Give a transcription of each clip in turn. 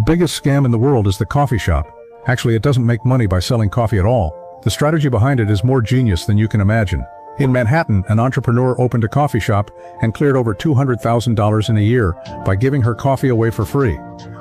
biggest scam in the world is the coffee shop. Actually, it doesn't make money by selling coffee at all. The strategy behind it is more genius than you can imagine. In Manhattan, an entrepreneur opened a coffee shop and cleared over $200,000 in a year by giving her coffee away for free.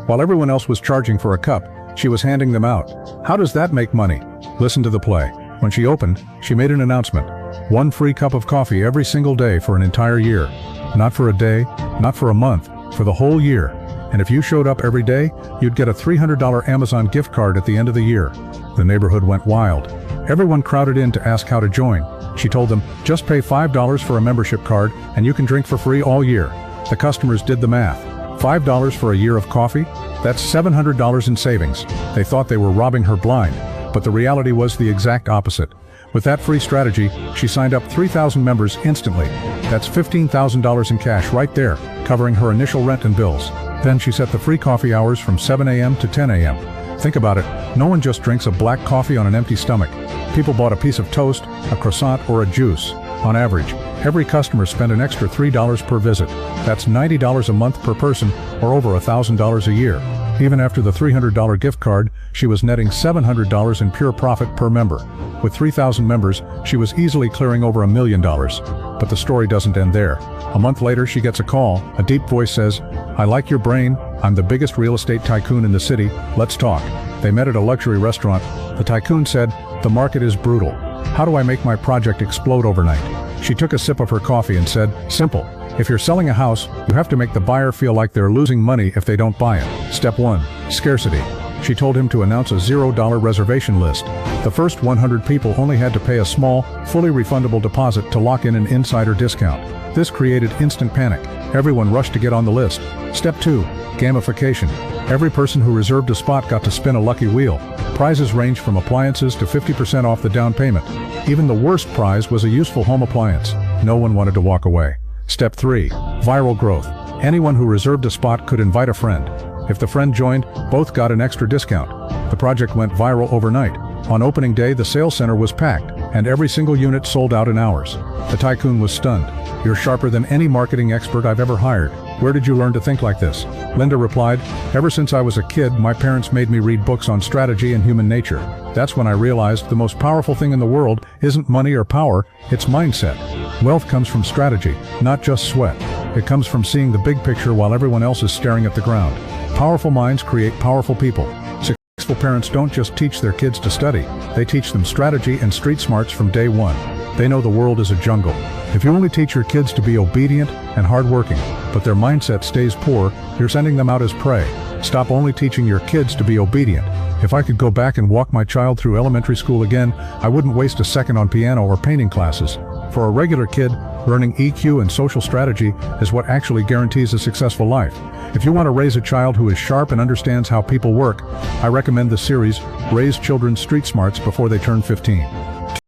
While everyone else was charging for a cup, she was handing them out. How does that make money? Listen to the play. When she opened, she made an announcement. 1 free cup of coffee every single day for an entire year. Not for a day, not for a month, for the whole year. And if you showed up every day, you'd get a $300 Amazon gift card at the end of the year. The neighborhood went wild. Everyone crowded in to ask how to join. She told them, just pay $5 for a membership card and you can drink for free all year. The customers did the math. $5 for a year of coffee? That's $700 in savings. They thought they were robbing her blind, but the reality was the exact opposite. With that free strategy, she signed up 3,000 members instantly. That's $15,000 in cash right there, covering her initial rent and bills. Then she set the free coffee hours from 7 a.m. to 10 a.m. Think about it, no one just drinks a black coffee on an empty stomach. People bought a piece of toast, a croissant, or a juice. On average, every customer spent an extra $3 per visit. That's $90 a month per person, or over $1,000 a year. Even after the $300 gift card, she was netting $700 in pure profit per member. With 3,000 members, she was easily clearing over $1 million. But the story doesn't end there. A month later, she gets a call. A deep voice says, "I like your brain. I'm the biggest real estate tycoon in the city. Let's talk." They met at a luxury restaurant. The tycoon said, "The market is brutal. How do I make my project explode overnight?" She took a sip of her coffee and said, "Simple. If you're selling a house, you have to make the buyer feel like they're losing money if they don't buy it. Step 1. Scarcity." She told him to announce a $0 reservation list. The first 100 people only had to pay a small, fully refundable deposit to lock in an insider discount. This created instant panic. Everyone rushed to get on the list. Step 2. Gamification. Every person who reserved a spot got to spin a lucky wheel. Prizes ranged from appliances to 50% off the down payment. Even the worst prize was a useful home appliance. No one wanted to walk away. Step 3. Viral growth. Anyone who reserved a spot could invite a friend. If the friend joined, both got an extra discount. The project went viral overnight. On opening day, the sales center was packed, and every single unit sold out in hours. The tycoon was stunned. "You're sharper than any marketing expert I've ever hired. Where did you learn to think like this?" Linda replied, "Ever since I was a kid, my parents made me read books on strategy and human nature. That's when I realized the most powerful thing in the world isn't money or power, it's mindset. Wealth comes from strategy, not just sweat. It comes from seeing the big picture while everyone else is staring at the ground. Powerful minds create powerful people. Successful parents don't just teach their kids to study, they teach them strategy and street smarts from day one. They know the world is a jungle. If you only teach your kids to be obedient and hardworking, but their mindset stays poor, you're sending them out as prey. Stop only teaching your kids to be obedient. If I could go back and walk my child through elementary school again, I wouldn't waste a second on piano or painting classes. For a regular kid, learning EQ and social strategy is what actually guarantees a successful life. If you want to raise a child who is sharp and understands how people work, I recommend the series, Raise Children Street Smarts Before They Turn 15.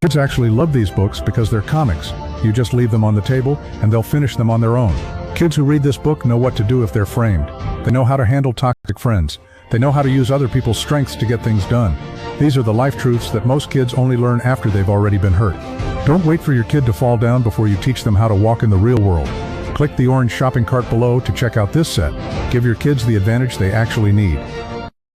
Kids actually love these books because they're comics. You just leave them on the table and they'll finish them on their own. Kids who read this book know what to do if they're framed. They know how to handle toxic friends. They know how to use other people's strengths to get things done. These are the life truths that most kids only learn after they've already been hurt. Don't wait for your kid to fall down before you teach them how to walk in the real world. Click the orange shopping cart below to check out this set. Give your kids the advantage they actually need.